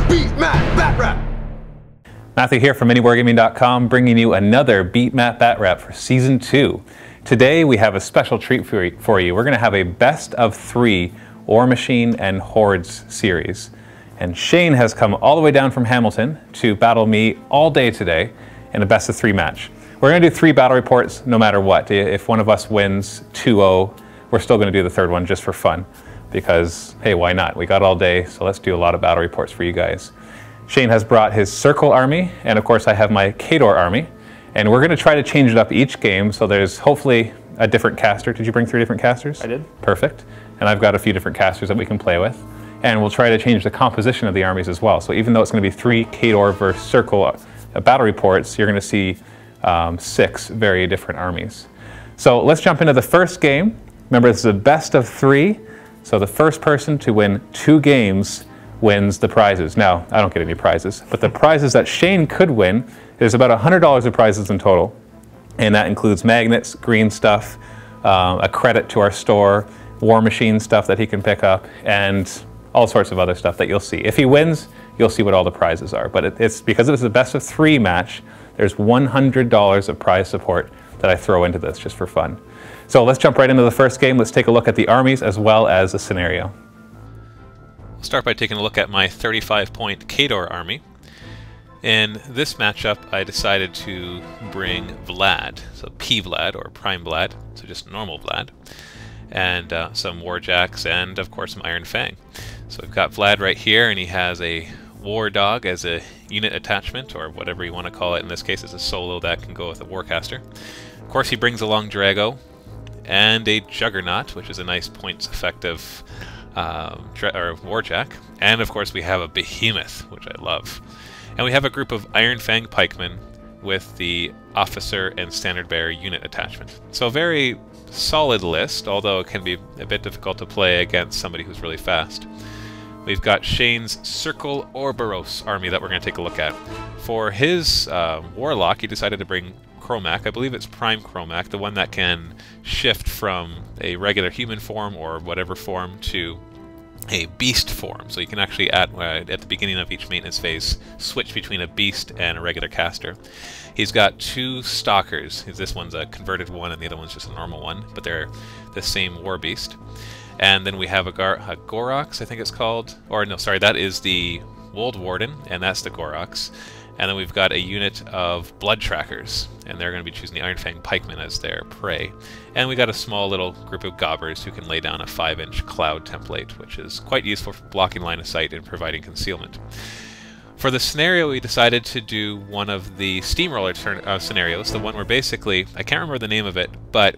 Beat Matt Bat Rap. Matthew here from MiniWarGaming.com, bringing you another Beat Matt Bat Rap for Season 2. Today we have a special treat for you. We're going to have a best of 3 War Machine and Hordes series. And Shane has come all the way down from Hamilton to battle me all day today in a best of 3 match. We're going to do 3 battle reports no matter what. If one of us wins 2-0, we're still going to do the third one just for fun. Because, hey, why not? We got all day, so let's do a lot of battle reports for you guys. Shane has brought his Circle army, and of course I have my Khador army. And we're going to try to change it up each game, so there's hopefully a different caster. Did you bring 3 different casters? I did. Perfect. And I've got a few different casters that we can play with. And we'll try to change the composition of the armies as well. So even though it's going to be 3 Khador versus Circle battle reports, you're going to see 6 very different armies. So let's jump into the first game. Remember, this is a best of 3. So the first person to win 2 games wins the prizes. Now, I don't get any prizes, but the prizes that Shane could win, there's about $100 of prizes in total. And that includes magnets, green stuff, a credit to our store, War Machine stuff that he can pick up, and all sorts of other stuff that you'll see. If he wins, you'll see what all the prizes are. But it's because it's a best of 3 match, there's $100 of prize support that I throw into this just for fun. So let's jump right into the first game. Let's take a look at the armies as well as the scenario. I'll start by taking a look at my 35-point Khador army. In this matchup, I decided to bring Vlad, so P-Vlad or Prime Vlad, so just normal Vlad, and some Warjacks, and of course some Iron Fang. So we've got Vlad right here, and he has a War Dog as a unit attachment, or whatever you want to call it. In this case, it's a solo that can go with a Warcaster. Of course, he brings along Drago, and a Juggernaut, which is a nice points effective Warjack. And of course we have a Behemoth, which I love. And we have a group of Iron Fang Pikemen with the Officer and Standard Bearer unit attachment. So a very solid list, although it can be a bit difficult to play against somebody who's really fast. We've got Shane's Circle Ouroboros army that we're going to take a look at. For his Warlock, he decided to bring Chromac. I believe it's Prime Chromac, the one that can shift from a regular human form or whatever form to a beast form. So you can actually, at the beginning of each maintenance phase, switch between a beast and a regular caster. He's got 2 Stalkers. This one's a converted one and the other one's just a normal one, but they're the same war beast. And then we have a Gorox, I think it's called. Or no, sorry, that is the Wold Warden, and that's the Gorox. And then we've got a unit of Blood Trackers, and they're going to be choosing the Iron Fang Pikemen as their prey. And we got a small little group of Gobbers who can lay down a 5-inch cloud template, which is quite useful for blocking line of sight and providing concealment. For the scenario, we decided to do one of the Steamroller scenarios, the one where basically, I can't remember the name of it, but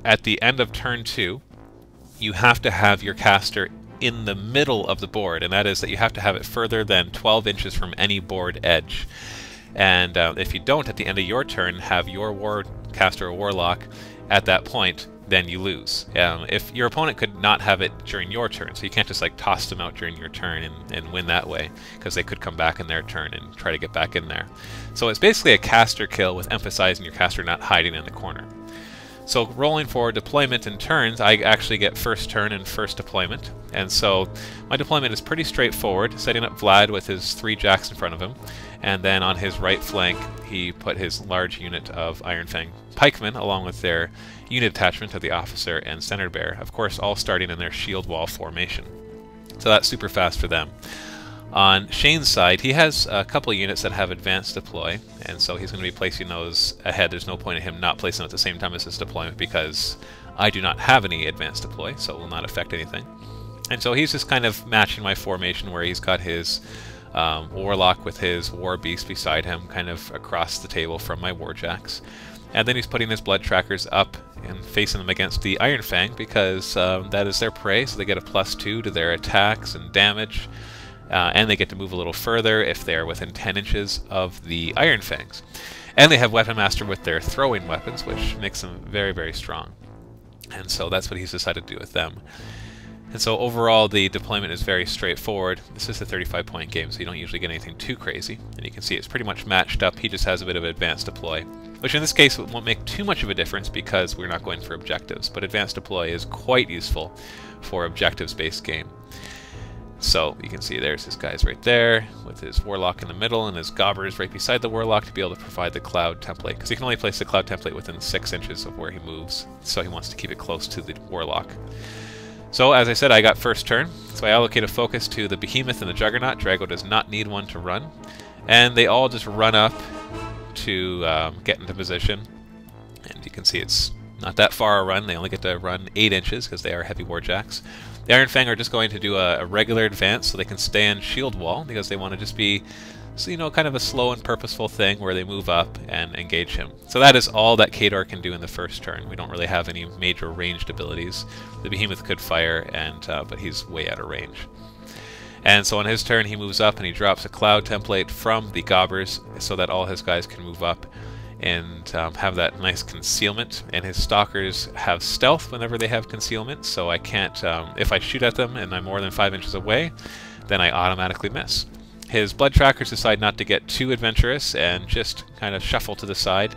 at the end of turn 2, you have to have your caster in the middle of the board, and that is that you have to have it further than 12 inches from any board edge. And if you don't, at the end of your turn, have your Warcaster or Warlock at that point, then you lose. If your opponent could not have it during your turn, so you can't just like toss them out during your turn and win that way, because they could come back in their turn and try to get back in there. So it's basically a caster kill with emphasizing your caster not hiding in the corner. So rolling for deployment and turns, I actually get first turn and first deployment. And so my deployment is pretty straightforward, setting up Vlad with his 3 Jacks in front of him. And then on his right flank, he put his large unit of Iron Fang Pikemen, along with their unit attachment of the Officer and Standard Bearer. Of course, all starting in their shield wall formation. So that's super fast for them. On Shane's side, he has a couple of units that have advanced deploy, and so he's going to be placing those ahead. There's no point in him not placing them at the same time as his deployment because I do not have any advanced deploy, so it will not affect anything. And so he's just kind of matching my formation where he's got his Warlock with his War Beast beside him, kind of across the table from my Warjacks. And then he's putting his Blood Trackers up and facing them against the Iron Fang because that is their prey, so they get a +2 to their attacks and damage. And they get to move a little further if they are within 10 inches of the Iron Fangs. And they have Weapon Master with their throwing weapons, which makes them very, very strong. And so that's what he's decided to do with them. And so overall, the deployment is very straightforward. This is a 35-point game, so you don't usually get anything too crazy. And you can see it's pretty much matched up. He just has a bit of advanced deploy, which in this case won't make too much of a difference because we're not going for objectives. But advanced deploy is quite useful for objectives-based game. So you can see there's his guys right there with his Warlock in the middle and his Gobbers right beside the Warlock to be able to provide the Cloud template, because he can only place the Cloud template within 6 inches of where he moves, so he wants to keep it close to the Warlock. So as I said, I got first turn, so I allocate a focus to the Behemoth and the Juggernaut. Drago does not need one to run, and they all just run up to get into position, and you can see it's not that far a run. They only get to run 8 inches because they are heavy Warjacks. The Iron Fang are just going to do a regular advance so they can stay in shield wall, because they want to just be, so, you know, kind of a slow and purposeful thing where they move up and engage him. So that is all that Khador can do in the first turn. We don't really have any major ranged abilities. The Behemoth could fire, and but he's way out of range. And so on his turn he moves up and he drops a Cloud template from the Gobbers so that all his guys can move up and have that nice concealment, and his Stalkers have stealth whenever they have concealment, so I can't, if I shoot at them and I'm more than 5 inches away, then I automatically miss. His Blood Trackers decide not to get too adventurous and just kind of shuffle to the side,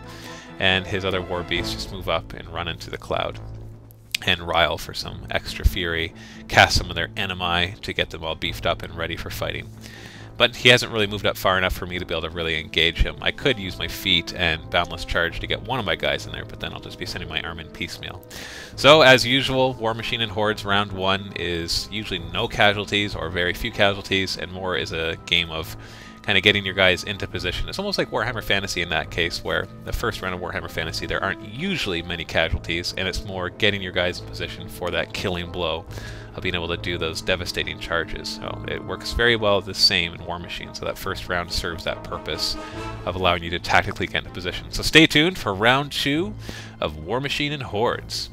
and his other War Beasts just move up and run into the Cloud and rile for some extra fury, cast some of their Enemy to get them all beefed up and ready for fighting. But he hasn't really moved up far enough for me to be able to really engage him. I could use my feet and Boundless Charge to get one of my guys in there, but then I'll just be sending my arm in piecemeal. So, as usual, War Machine and Hordes round 1 is usually no casualties or very few casualties, and more is a game of kind of getting your guys into position. It's almost like Warhammer Fantasy in that case, where the first round of Warhammer Fantasy there aren't usually many casualties, and it's more getting your guys in position for that killing blow of being able to do those devastating charges. So it works very well the same in War Machine, so that first round serves that purpose of allowing you to tactically get into position. So stay tuned for round 2 of War Machine and Hordes.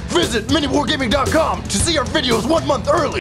Visit miniwargaming.com to see our videos 1 month early.